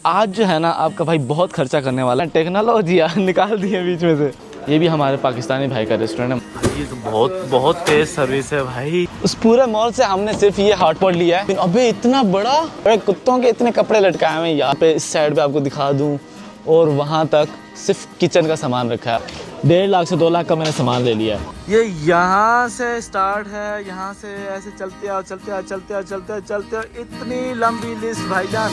आज जो है ना आपका भाई बहुत खर्चा करने वाला है। टेक्नोलॉजी निकाल दी है बीच में से। ये भी हमारे पाकिस्तानी भाई का रेस्टोरेंट है। ये तो बहुत तेज सर्विस है भाई। उस पूरे मॉल से हमने सिर्फ ये हॉटपॉट लिया है। अबे इतना बड़ा, कुत्तों के इतने कपड़े लटकाए हुए हैं यहाँ पे। इस साइड पे आपको दिखा दूँ, और वहाँ तक सिर्फ किचन का सामान रखा है। 1.5 लाख से 2 लाख का मैंने सामान ले लिया है। ये यहाँ से स्टार्ट है, यहाँ से ऐसे चलते आओ चलते आओ चलते आओ चलते आओ चलते आओ, इतनी लंबी लिस्ट भाईजान।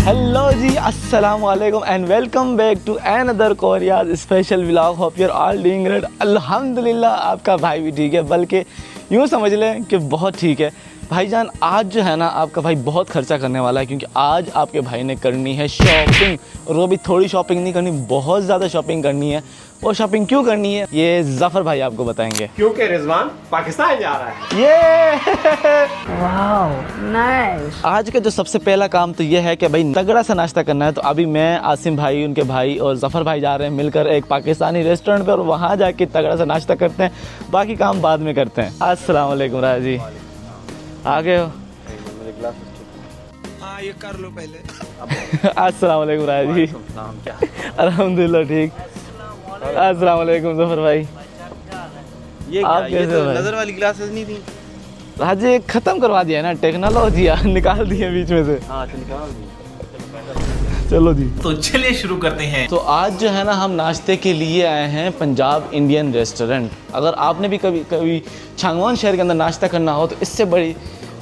हेलो जी, अस्सलाम वालेकुम and welcome back to another Korea's special vlog. Hope you are all doing great. अल्हम्दुलिल्लाह आपका भाई भी ठीक है, बल्कि यूँ समझ लें कि बहुत ठीक है भाईजान। आज जो है ना आपका भाई बहुत खर्चा करने वाला है, क्योंकि आज आपके भाई ने करनी है शॉपिंग। और वो भी थोड़ी शॉपिंग नहीं करनी, बहुत ज़्यादा शॉपिंग करनी है। वो शॉपिंग क्यों करनी है ये ज़फ़र भाई आपको बताएंगे। क्योंकि रिजवान पाकिस्तान जा रहा है। ये वाओ नाइस। आज का जो सबसे पहला काम तो ये है कि भाई तगड़ा सा नाश्ता करना है। तो अभी मैं, आसिम भाई, उनके भाई और ज़फ़र भाई जा रहे हैं मिलकर एक पाकिस्तानी रेस्टोरेंट पे, और वहाँ जाके तगड़ा सा नाश्ता करते हैं। बाकी काम बाद में करते हैं। अस्सलाम वालेकुम राज जी, आ गए हो? हाँ ये कर लो पहले। अस्सलाम वालेकुम राज जी। अल्हम्दुलिल्लाह ठीक। अस्सलाम वालेकुम ज़फ़र भाई। ये आप क्या, ये कैसे तो भाई? नजर वाली ग्लासेस नहीं थी। राज जी ख़त्म करवा दिया है ना, टेक्नोलॉजी निकाल दी है बीच में से। हाँ चल निकाल दी। चलो जी, तो चलिए शुरू करते हैं। तो आज जो है ना हम नाश्ते के लिए आए हैं पंजाब इंडियन रेस्टोरेंट। अगर आपने भी कभी छांगवान शहर के अंदर नाश्ता करना हो तो इससे बड़ी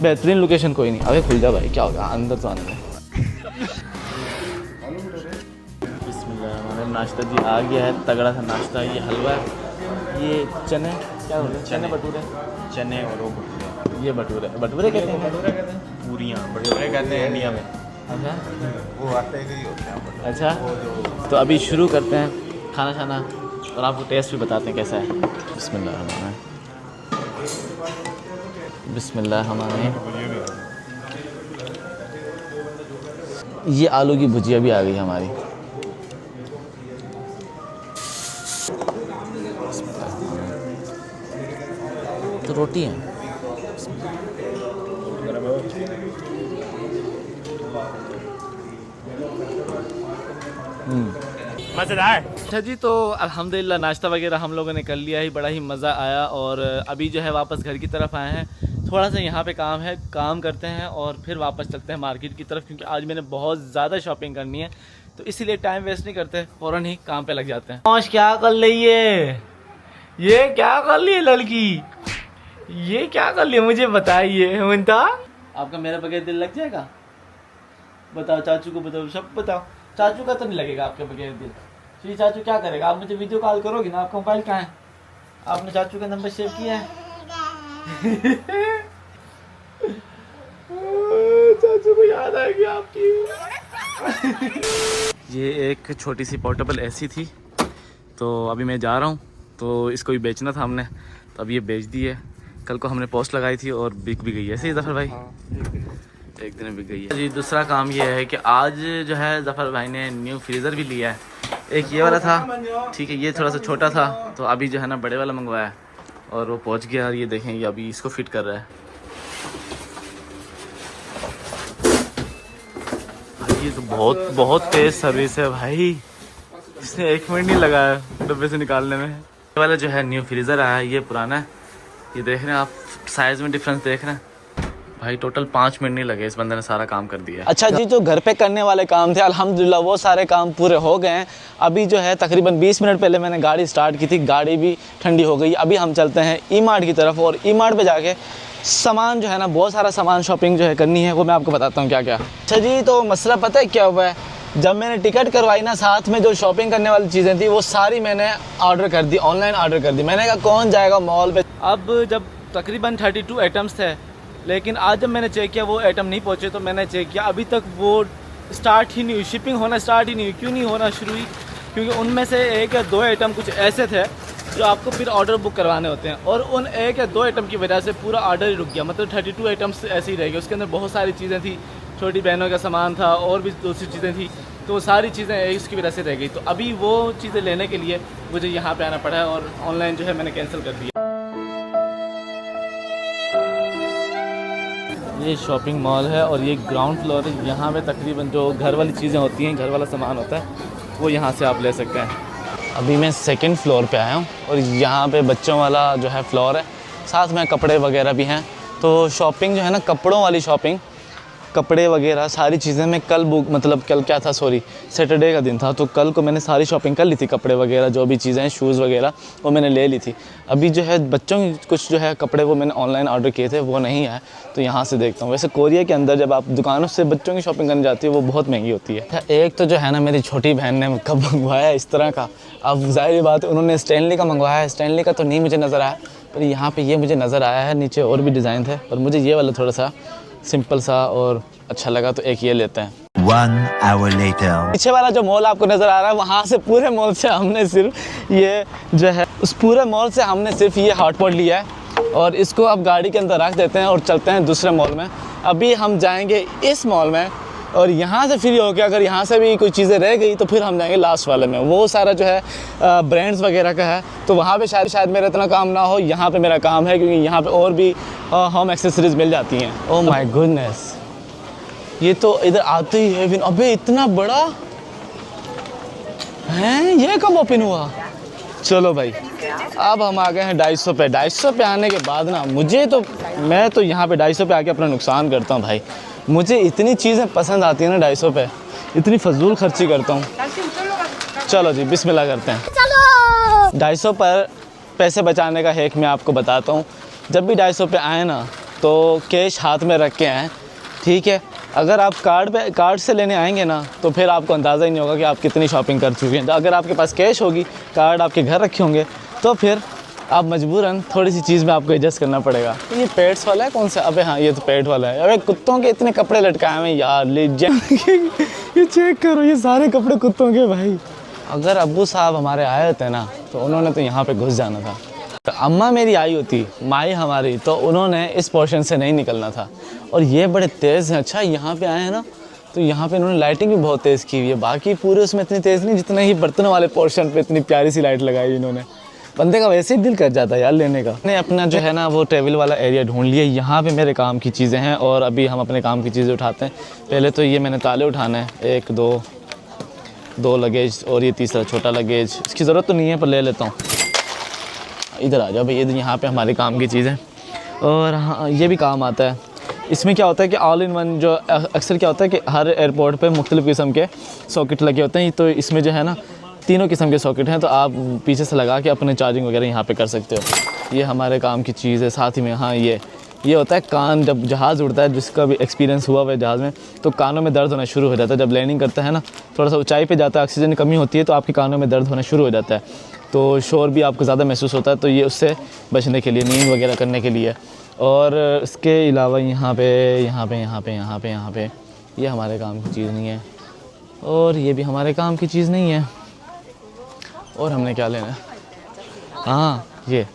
बेहतरीन लोकेशन कोई नहीं। अबे खुल जा भाई, क्या होगा अंदर तो आने में। बिस्मिल्लाह, हमारा नाश्ता जी आ गया है, तगड़ा सा नाश्ता। ये हलवा है, ये चने, क्या बोलते हैं, चने भटूरे, चने और वो भटूरे। ये भटूरे, भटूरे कहते हैं। पूरियाँ भटूरे कहते हैं इंडिया में। अच्छा वो आटे के ही होते हैं भटूरे। अच्छा, तो अभी शुरू करते हैं खाना खाना, और आपको टेस्ट भी बताते हैं कैसा है। बिस्मिल्लाह हमारा, बिस्मिल्लाह हमारे। ये आलू की भुजिया भी आ गई हमारी। तो रोटी है, मज़ेदार। अच्छा जी, तो अल्हम्दुलिल्लाह नाश्ता वगैरह हम लोगों ने कर लिया ही, बड़ा ही मज़ा आया। और अभी जो है वापस घर की तरफ आए हैं। थोड़ा सा यहाँ पे काम है, काम करते हैं और फिर वापस चलते हैं मार्केट की तरफ, क्योंकि आज मैंने बहुत ज़्यादा शॉपिंग करनी है। तो इसीलिए टाइम वेस्ट नहीं करते, फ़ौरन ही काम पे लग जाते हैं। मौज क्या कर रही है, ये क्या कर रही है लड़की, ये क्या कर रही है, मुझे बताइए। मुंता आपका मेरे बगैर दिल लग जाएगा? बताओ चाचू को, बताओ सब बताओ। चाचू का तो नहीं लगेगा आपके बगैर दिल। जी चाचू क्या करेगा? आप मुझे वीडियो कॉल करोगी ना? आपका मोबाइल कहाँ है? आपने चाचू का नंबर सेव किया है? चाचू को याद आएगी आपकी। ये एक छोटी सी पोर्टेबल एसी थी, तो अभी मैं जा रहा हूँ। तो इसको भी बेचना था हमने, तो अब ये बेच दी है। कल को हमने पोस्ट लगाई थी और बिक भी गई है। ऐसे ही ज़फ़र भाई एक दिन बिक गई है जी। दूसरा काम ये है कि आज जो है ज़फ़र भाई ने न्यू फ्रीज़र भी लिया है। एक ये वाला था, ठीक है, ये थोड़ा सा छोटा था, तो अभी जो है ना बड़े वाला मंगवाया और वो पहुंच गया। और ये देखें, ये अभी इसको फिट कर रहा है। ये तो बहुत तेज़ सर्विस है भाई, इसने 1 मिनट नहीं लगाया डब्बे से निकालने में। ये वाला जो है न्यू फ्रीज़र आया है, ये पुराना है। ये देख रहे हैं आप, साइज़ में डिफरेंस देख रहे हैं भाई। टोटल 5 मिनट नहीं लगे, इस बंदे ने सारा काम कर दिया। अच्छा जी, जो घर पे करने वाले काम थे अल्हम्दुलिल्लाह वो सारे काम पूरे हो गए हैं। अभी जो है तकरीबन 20 मिनट पहले मैंने गाड़ी स्टार्ट की थी, गाड़ी भी ठंडी हो गई। अभी हम चलते हैं ई मार्ट की तरफ, और ई मार्ट पे जाके सामान जो है ना, बहुत सारा सामान शॉपिंग जो है करनी है, वो मैं आपको बताता हूँ क्या क्या। अच्छा जी, तो मसला पता है क्या हुआ है? जब मैंने टिकट करवाई ना, साथ में जो शॉपिंग करने वाली चीज़ें थी वो सारी मैंने ऑर्डर कर दी, ऑनलाइन ऑर्डर कर दी। मैंने कहा कौन जाएगा मॉल पे। अब जब तकरीबन 32 आइटम्स थे, लेकिन आज जब मैंने चेक किया वो आइटम नहीं पहुँचे, तो मैंने चेक किया अभी तक वो स्टार्ट ही नहीं हुई, शिपिंग होना स्टार्ट ही नहीं हुई। क्यों नहीं होना शुरू हुई? क्योंकि उनमें से 1 या 2 आइटम कुछ ऐसे थे जो आपको फिर ऑर्डर बुक करवाने होते हैं, और उन 1 या 2 आइटम की वजह से पूरा ऑर्डर ही रुक गया। मतलब 32 आइटम्स ऐसे ही रह गए। उसके अंदर बहुत सारी चीज़ें थी, छोटी बहनों का सामान था और भी दूसरी चीज़ें थी, तो सारी चीज़ें इसकी वजह से रह गई। तो अभी वो चीज़ें लेने के लिए मुझे यहाँ पे आना पड़ा है, और ऑनलाइन जो है मैंने कैंसिल कर दिया। ये शॉपिंग मॉल है और ये ग्राउंड फ्लोर है। यहाँ पे तकरीबन जो घर वाली चीज़ें होती हैं, घर वाला सामान होता है, वो यहाँ से आप ले सकते हैं। अभी मैं सेकंड फ्लोर पे आया हूँ और यहाँ पे बच्चों वाला जो है फ्लोर है, साथ में कपड़े वगैरह भी हैं। तो शॉपिंग जो है ना, कपड़ों वाली शॉपिंग, कपड़े वगैरह सारी चीज़ें मैं कल कल क्या था, सॉरी सैटरडे का दिन था, तो कल को मैंने सारी शॉपिंग कर ली थी। कपड़े वगैरह जो भी चीज़ें हैं, शूज़ वगैरह, वो मैंने ले ली थी। अभी जो है बच्चों की कुछ जो है कपड़े, वो मैंने ऑनलाइन ऑर्डर किए थे, वो नहीं आए, तो यहाँ से देखता हूँ। वैसे कोरिया के अंदर जब आप दुकानों से बच्चों की शॉपिंग करने जाती है, वो बहुत महंगी होती है। एक तो जो है ना, मेरी छोटी बहन ने कब मंगवाया इस तरह का, अब जाहिर बात है उन्होंने स्टैनली का मंगवाया है। स्टैनली का तो नहीं मुझे नज़र आया, पर यहाँ पर ये मुझे नज़र आया है। नीचे और भी डिज़ाइन थे, पर मुझे ये वाला थोड़ा सा सिंपल सा और अच्छा लगा, तो एक ये लेते हैं। 1 hour later. पीछे वाला जो मॉल आपको नज़र आ रहा है, वहाँ से पूरे मॉल से हमने सिर्फ ये जो है, उस पूरे मॉल से हमने सिर्फ ये हॉटपॉट लिया है और इसको अब गाड़ी के अंदर रख देते हैं और चलते हैं दूसरे मॉल में। अभी हम जाएंगे इस मॉल में और यहाँ से फ्री होकर अगर यहाँ से भी कोई चीज़ें रह गई तो फिर हम जाएंगे लास्ट वाले में। वो सारा जो है ब्रांड्स वगैरह का है, तो वहाँ पे शायद मेरा इतना काम ना हो। यहाँ पे मेरा काम है, क्योंकि यहाँ पे और भी होम एक्सेसरीज़ मिल जाती हैं। ओह माय गुडनेस, ये तो इधर आते ही है। अबे इतना बड़ा है, ये कब ओपन हुआ? चलो भाई, अब हम आ गए हैं 250 पे। 250 पे आने के बाद ना मैं तो यहाँ पे 250 पे आके अपना नुकसान करता हूँ भाई। मुझे इतनी चीज़ें पसंद आती हैं ना, 250 पे इतनी फजूल खर्ची करता हूँ। चलो जी, बिस्मिल्लाह करते हैं। 250 पर पैसे बचाने का हैक मैं आपको बताता हूँ। जब भी 250 पे आए ना, तो कैश हाथ में रख के आएँ, ठीक है? अगर आप कार्ड से लेने आएंगे ना, तो फिर आपको अंदाज़ा ही नहीं होगा कि आप कितनी शॉपिंग कर चुके हैं। अगर आपके पास कैश होगी, कार्ड आपके घर रखे होंगे, तो फिर आप मजबूरन थोड़ी सी चीज़ में आपको एडजस्ट करना पड़ेगा। ये पेट्स वाला है कौन सा? अबे हाँ, ये तो पेट वाला है। अबे कुत्तों के इतने कपड़े लटकाए हुए यार, ले ये चेक करो, ये सारे कपड़े कुत्तों के भाई। अगर अब्बू साहब हमारे आए होते ना, तो उन्होंने तो यहाँ पे घुस जाना था। तो अम्मा मेरी आई होती, माई हमारी, तो उन्होंने इस पोर्शन से नहीं निकलना था। और ये बड़े तेज़ हैं। अच्छा, यहाँ पे आए हैं ना, तो यहाँ पे इन्होंने लाइटिंग भी बहुत तेज़ की हुई है। बाकी पूरे उसमें इतनी तेज़ नहीं, जितने ही बर्तनों वाले पोर्शन पे इतनी प्यारी सी लाइट लगाई इन्होंने। बंदे का वैसे ही दिल कर जाता है यार लेने का। मैंने अपना जो है ना, वो ट्रेवल वाला एरिया ढूंढ लिया। यहाँ पे मेरे काम की चीज़ें हैं और अभी हम अपने काम की चीज़ें उठाते हैं। पहले तो ये मैंने ताले उठाना है, 1 2 लगेज, और ये तीसरा छोटा लगेज। इसकी ज़रूरत तो नहीं है, पर ले लेता हूँ। इधर आ जाओ भाई, इधर यहाँ पे हमारे काम की चीज़ें। और हाँ, ये भी काम आता है। इसमें क्या होता है कि ऑल इन वन, जो अक्सर क्या होता है कि हर एयरपोर्ट पे मुख्तलिफ़ किस्म के सॉकेट लगे होते हैं, तो इसमें जो है ना, तीनों किस्म के सॉकेट हैं, तो आप पीछे से लगा के अपने चार्जिंग वगैरह यहाँ पे कर सकते हो। ये हमारे काम की चीज़ है। साथ ही में हाँ, ये होता है कान, जब जहाज़ उड़ता है, जिसका भी एक्सपीरियंस हुआ है जहाज़ में, तो कानों में दर्द होना शुरू हो जाता है। जब लैंडिंग करता है ना, थोड़ा सा ऊंचाई पे जाता है, ऑक्सीजन की कमी होती है, तो आपके कानों में दर्द होना शुरू हो जाता है, तो शोर भी आपको ज़्यादा महसूस होता है। तो ये उससे बचने के लिए, नींद वगैरह करने के लिए। और इसके अलावा यहाँ पे ये हमारे काम की चीज़ नहीं है, और ये भी हमारे काम की चीज़ नहीं है। और हमने क्या लेना है? हाँ, ये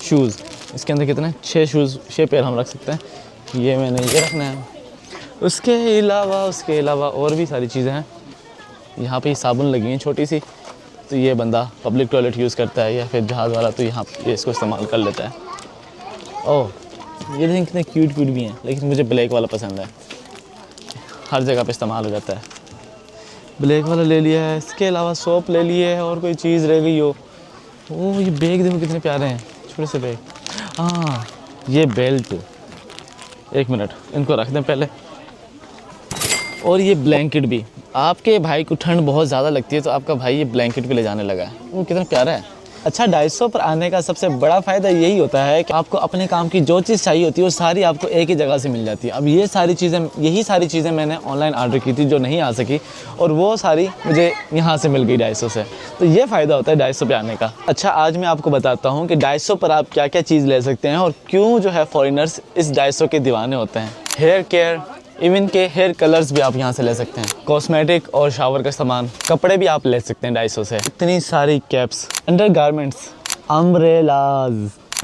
शूज़। इसके अंदर कितने 6 पेयर हम रख सकते हैं। ये मैंने ये रखना है। उसके अलावा और भी सारी चीज़ें हैं। यहाँ पे साबुन लगी हैं छोटी सी, तो ये बंदा पब्लिक टॉयलेट यूज़ करता है या फिर जहाज़ वाला, तो यहाँ ये इसको इस्तेमाल कर लेता है। ओह, ये देखिए कितने क्यूट भी हैं, लेकिन मुझे ब्लैक वाला पसंद है, हर जगह पे इस्तेमाल हो जाता है। ब्लैक वाला ले लिया है। इसके अलावा सोप ले लिए है, और कोई चीज़ रह गई हो। ओह, ये बैग देखो कितने प्यारे हैं, छोटे से बैग। हाँ, ये बेल्ट, 1 मिनट इनको रख दें पहले। और ये ब्लैंकेट भी, आपके भाई को ठंड बहुत ज़्यादा लगती है, तो आपका भाई ये ब्लैंकेट भी ले जाने लगा है। वो कितना प्यारा है। अच्छा, 250 पर आने का सबसे बड़ा फ़ायदा यही होता है कि आपको अपने काम की जो चीज़ चाहिए होती है, वो सारी आपको एक ही जगह से मिल जाती है। अब यही सारी चीज़ें मैंने ऑनलाइन ऑर्डर की थी, जो नहीं आ सकी, और वो सारी मुझे यहाँ से मिल गई 250 से। तो ये फ़ायदा होता है 250 पे आने का। अच्छा, आज मैं आपको बताता हूँ कि 250 पर आप क्या क्या चीज़ ले सकते हैं, और क्यों जो है फॉरेनर्स इस 250 के दीवाने होते हैं। हेयर केयर, इवन के हेयर कलर्स भी आप यहाँ से ले सकते हैं। कॉस्मेटिक और शावर का सामान, कपड़े भी आप ले सकते हैं 250 से। इतनी सारी caps, under garments, umbrellas,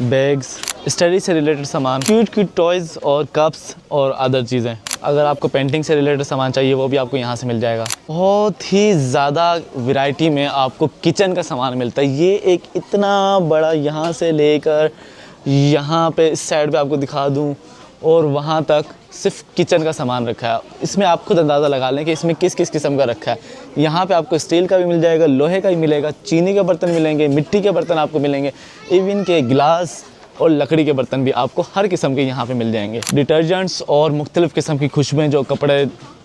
bags, study से रिलेटेड सामान, क्यूट टॉयज़ और कप्स और अदर चीज़ें। अगर आपको पेंटिंग से रिलेटेड सामान चाहिए, वो भी आपको यहाँ से मिल जाएगा। बहुत ही ज़्यादा वैरायटी में आपको किचन का सामान मिलता है। ये एक इतना बड़ा, यहाँ से लेकर यहाँ पे इस साइड पे आपको दिखा दूँ, और वहाँ तक सिर्फ किचन का सामान रखा है। इसमें आप खुद अंदाज़ा लगा लें कि इसमें किस किस किस्म का रखा है। यहाँ पे आपको स्टील का भी मिल जाएगा, लोहे का भी मिलेगा, चीनी के बर्तन मिलेंगे, मिट्टी के बर्तन आपको मिलेंगे, इवन के गिलास और लकड़ी के बर्तन भी आपको हर किस्म के यहाँ पे मिल जाएंगे। डिटर्जेंट्स और मुख्तलिफ़ किस्म की खुशबुएँ जो कपड़े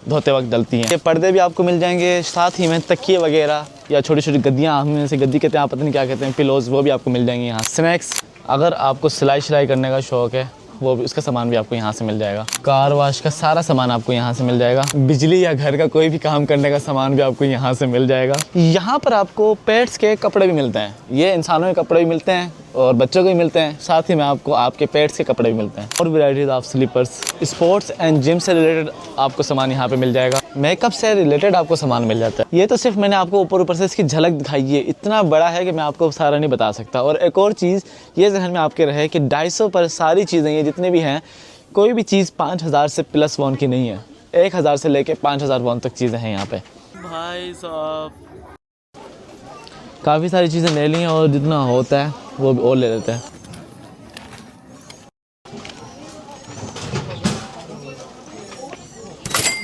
धोते वक्त डलती हैं। ये पर्दे भी आपको मिल जाएंगे, साथ ही में तकिए वगैरह या छोटी छोटी गद्दियाँ, हम इनसे गद्दी कहते हैं, आप पता नहीं क्या कहते हैं, पिलोज़, वो भी आपको मिल जाएंगे यहाँ। स्नैक्स, अगर आपको सिलाई करने का शौक़ है वो भी, उसका सामान भी आपको यहाँ से मिल जाएगा। कार वाश का सारा सामान आपको यहाँ से मिल जाएगा। बिजली या घर का कोई भी काम करने का सामान भी आपको यहाँ से मिल जाएगा। यहाँ पर आपको पेट्स के कपड़े भी मिलते हैं, ये इंसानों के कपड़े भी मिलते हैं और बच्चों के भी मिलते हैं, साथ ही में आपको आपके पेट्स के कपड़े भी मिलते हैं और varieties of slippers. Sports and gym से रिलेटेड आपको सामान यहाँ पे मिल जाएगा। मेकअप से रिलेटेड आपको सामान मिल जाता है। ये तो सिर्फ मैंने आपको ऊपर से इसकी झलक दिखाई है, इतना बड़ा है कि मैं आपको सारा नहीं बता सकता। और एक और चीज़ ये ज़हन में आपके रहे कि 250 पर सारी चीज़ें ये जितने भी हैं, कोई भी चीज़ 5000 से प्लस वॉन की नहीं है। 1000 से लेके 5000 वॉन तक चीज़ें हैं यहाँ पे। भाई साहब काफ़ी सारी चीज़ें ले ली हैं और जितना होता है वो भी और ले लेते हैं।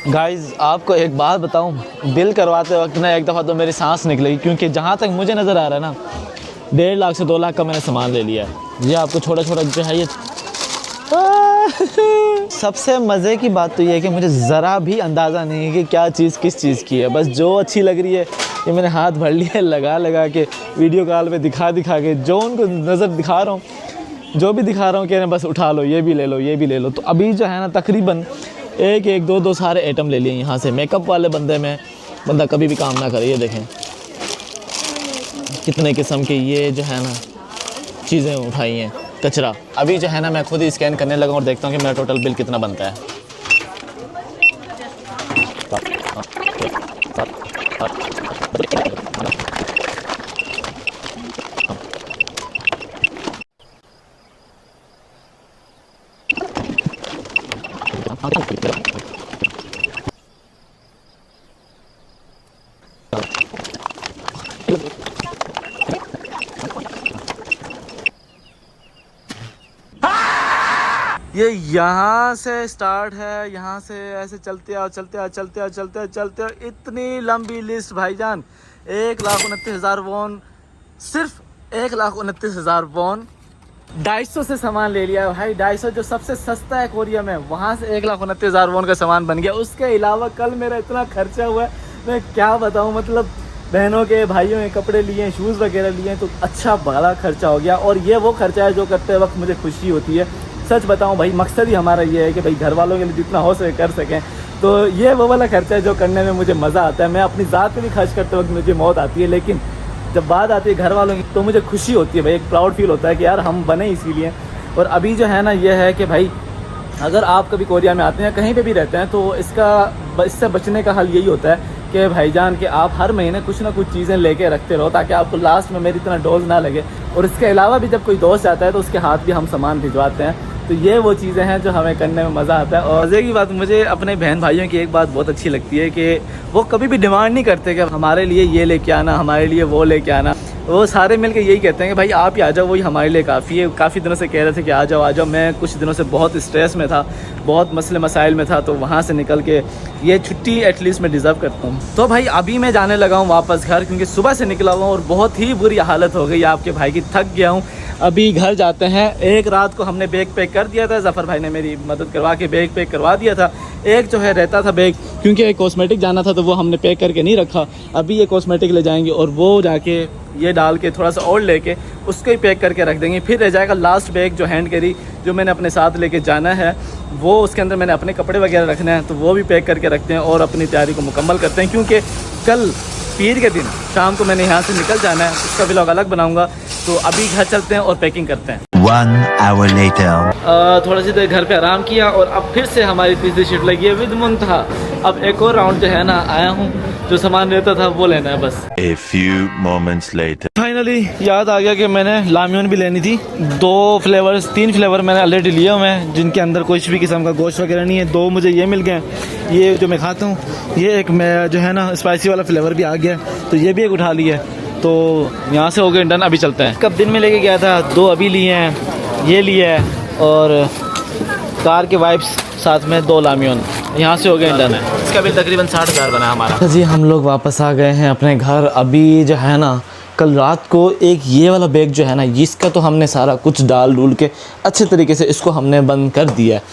गाइज़ आपको एक बात बताऊं, बिल करवाते वक्त ना एक दफ़ा तो मेरी सांस निकलेगी, क्योंकि जहाँ तक मुझे नज़र आ रहा है ना 1.5 लाख से 2 लाख का मैंने सामान ले लिया है। ये आपको छोटा छोटा जो है ये सबसे मज़े की बात तो ये है कि मुझे ज़रा भी अंदाज़ा नहीं है कि क्या चीज़ किस चीज़ की है। बस जो अच्छी लग रही है ये मैंने हाथ भर लिया, लगा के वीडियो कॉल पे दिखा के जो उनको नज़र दिखा रहा हूँ, जो भी दिखा रहा हूँ कि बस उठा लो, ये भी ले लो, ये भी ले लो। तो अभी जो है ना तकरीबन एक दो सारे आइटम ले लिए यहाँ से। मेकअप वाले बंदा कभी भी काम ना करे। ये देखें कितने किस्म के ये जो है ना चीज़ें उठाई हैं, कचरा। अभी जो है ना मैं खुद ही स्कैन करने लगा और देखता हूँ कि मेरा टोटल बिल कितना बनता है। ये यहाँ से स्टार्ट है, यहाँ से ऐसे चलते आओ, इतनी लंबी लिस्ट भाईजान। 1,29,000 वॉन, सिर्फ 1,29,000 वॉन। 250 से सामान ले लिया है भाई। 250 जो सबसे सस्ता है कोरिया में, वहाँ से 1,29,000 वॉन का सामान बन गया। उसके अलावा कल मेरा इतना खर्चा हुआ है, मैं क्या बताऊँ। मतलब बहनों के भाइयों के कपड़े लिए, शूज़ वगैरह लिए, तो अच्छा बड़ा खर्चा हो गया। और ये वो खर्चा है जो करते वक्त मुझे खुशी होती है। सच बताऊं भाई, मकसद ही हमारा ये है कि भाई घर वालों के लिए जितना हो सके कर सकें। तो ये वो वाला खर्चा है जो करने में मुझे मज़ा आता है। मैं अपनी ज़ात पे भी खर्च करते वक्त मुझे मौत आती है, लेकिन जब बात आती है घर वालों की तो मुझे खुशी होती है भाई। एक प्राउड फील होता है कि यार हम बने इसीलिए। और अभी जो है ना ये है कि भाई अगर आप कभी कोरिया में आते हैं, कहीं पे भी रहते हैं, तो इससे बचने का हल यही होता है कि भाईजान कि आप हर महीने कुछ ना कुछ चीज़ें लेके रखते रहो, ताकि आपको लास्ट में मेरी इतना डोज ना लगे। और इसके अलावा भी जब कोई दोस्त आता है तो उसके हाथ भी हम सामान भिजवाते हैं। तो ये वो चीज़ें हैं जो हमें करने में मज़ा आता है। और मज़े की बात, मुझे अपने बहन भाइयों की एक बात बहुत अच्छी लगती है कि वो कभी भी डिमांड नहीं करते कि हमारे लिए ये लेके आना, हमारे लिए वो लेके आना। वो सारे मिलके यही कहते हैं कि भाई आप ही आ जाओ, वही हमारे लिए काफ़ी है। काफ़ी दिनों से कह रहे थे कि आ जाओ। मैं कुछ दिनों से बहुत स्ट्रेस में था, बहुत मसले मसाइल में था, तो वहाँ से निकल के ये छुट्टी एटलीस्ट मैं डिज़र्व करता हूँ। तो भाई अभी मैं जाने लगा हूँ वापस घर, क्योंकि सुबह से निकला हुआ हूँ और बहुत ही बुरी हालत हो गई आपके भाई की, थक गया हूँ। अभी घर जाते हैं। एक रात को हमने बैग पैक कर दिया था, ज़फ़र भाई ने मेरी मदद करवा के बैग पैक करवा दिया था। एक जो है रहता था बैग, क्योंकि एक कॉस्मेटिक जाना था तो वो हमने पैक करके नहीं रखा। अभी ये कॉस्मेटिक ले जाएंगे और वो जाके ये डाल के थोड़ा सा और लेके उसको ही पैक करके रख देंगे। फिर रह जाएगा लास्ट बैग जो हैंड कैरी जो मैंने अपने साथ लेके जाना है, वो उसके अंदर मैंने अपने कपड़े वगैरह रखने हैं, तो वो भी पैक करके रखते हैं और अपनी तैयारी को मुकम्मल करते हैं। क्योंकि कल पीर के दिन शाम को मैंने यहाँ से निकल जाना है, उसका व्लॉग अलग बनाऊँगा। तो अभी घर चलते हैं और पैकिंग करते हैं। 1 hour later. थोड़ा सी देर घर पे आराम किया और अब फिर से हमारी तीसरी शिफ्ट लगी है विद मुंतहा। अब एक और राउंड जो है ना आया हूँ, जो सामान रहता था वो लेना है बस। A few moments later. Finally याद आ गया कि मैंने लामियन भी लेनी थी। 3 फ्लेवर मैंने ऑलरेडी लिए हुए हैं, जिनके अंदर कोई भी किस्म का गोश्त वगैरह नहीं है। 2 मुझे ये मिल गए, ये जो मैं खाता हूँ। ये एक मैं जो है ना स्पाइसी वाला फ्लेवर भी आ गया, तो ये भी एक उठा लिया है। तो यहाँ से हो गए डन, अभी चलते हैं। कब दिन में लेके गया था, 2 अभी लिए हैं, ये लिए है और कार के वाइप्स साथ में 2 लामियन यहाँ से हो गए डन है। इसका बिल तकरीबन 60,000 बना हमारा जी। हम लोग वापस आ गए हैं अपने घर। अभी जो है ना कल रात को एक ये वाला बैग जो है ना इसका तो हमने सारा कुछ डाल डूल के अच्छे तरीके से इसको हमने बंद कर दिया है।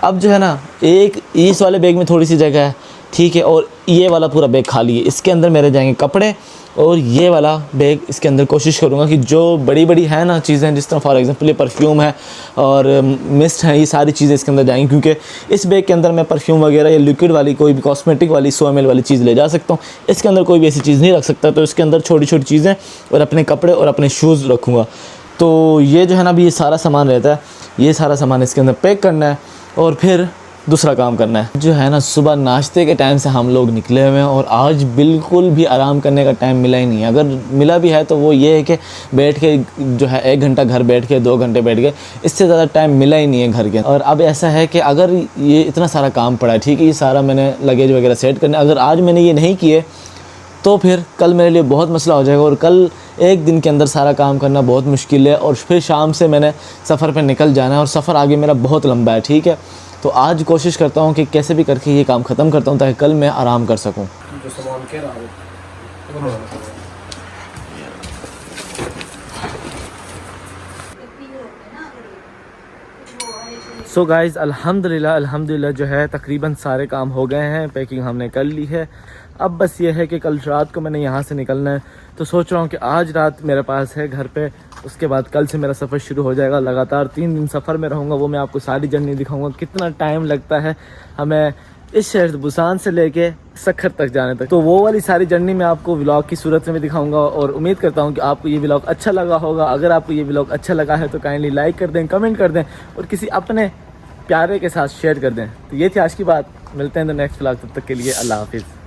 अब जो है ना एक इस वाले बैग में थोड़ी सी जगह है, ठीक है, और ये वाला पूरा बैग खाली है। इसके अंदर मेरे जाएंगे कपड़े और ये वाला बैग इसके अंदर कोशिश करूँगा कि जो बड़ी बड़ी है ना चीज़ें, जिस तरह फॉर एग्जांपल ये परफ्यूम है और मिस्ट है, ये सारी चीज़ें इसके अंदर जाएंगी, क्योंकि इस बैग के अंदर मैं परफ्यूम वगैरह या लिक्विड वाली कोई भी कॉस्मेटिक वाली 100 ml वाली चीज़ ले जा सकता हूँ। इसके अंदर कोई भी ऐसी चीज़ नहीं रख सकता, तो इसके अंदर छोटी छोटी चीज़ें और अपने कपड़े और अपने शूज़ रखूँगा। तो ये जो है ना अभी ये सारा सामान रहता है, ये सारा सामान इसके अंदर पैक करना है और फिर दूसरा काम करना है। जो है ना सुबह नाश्ते के टाइम से हम लोग निकले हुए हैं और आज बिल्कुल भी आराम करने का टाइम मिला ही नहीं है। अगर मिला भी है तो वो ये है कि बैठ के जो है 1 घंटा घर बैठ के 2 घंटे बैठ गए, इससे ज़्यादा टाइम मिला ही नहीं है घर के। और अब ऐसा है कि अगर ये इतना सारा काम पड़ा है, ठीक है, ये सारा मैंने लगेज वगैरह सेट करना, अगर आज मैंने ये नहीं किए तो फिर कल मेरे लिए बहुत मसला हो जाएगा और कल एक दिन के अंदर सारा काम करना बहुत मुश्किल है। और फिर शाम से मैंने सफ़र पे निकल जाना है और सफ़र आगे मेरा बहुत लंबा है, ठीक है। तो आज कोशिश करता हूँ कि कैसे भी करके ये काम ख़त्म करता हूँ ताकि कल मैं आराम कर सकूँ। सो गाइज़ अल्हम्दुलिल्लाह जो है तकरीबन सारे काम हो गए हैं, पैकिंग हमने कर ली है। अब बस ये है कि कल रात को मैंने यहाँ से निकलना है, तो सोच रहा हूँ कि आज रात मेरे पास है घर पे, उसके बाद कल से मेरा सफ़र शुरू हो जाएगा। लगातार 3 दिन सफ़र में रहूँगा, वो मैं आपको सारी जर्नी दिखाऊँगा, कितना टाइम लगता है हमें इस शहर बुसान से लेके सखर तक जाने तक। तो वो वाली सारी जर्नी मैं आपको व्लॉग की सूरत में भी दिखाऊंगा और उम्मीद करता हूँ कि आपको ये व्लॉग अच्छा लगा होगा। अगर आपको ये व्लॉग अच्छा लगा है तो काइंडली लाइक कर दें, कमेंट कर दें और किसी अपने प्यारे के साथ शेयर कर दें। तो ये थी आज की बात, मिलते हैं तो नेक्स्ट व्लॉग, तब तक के लिए अल्लाह हाफिज़।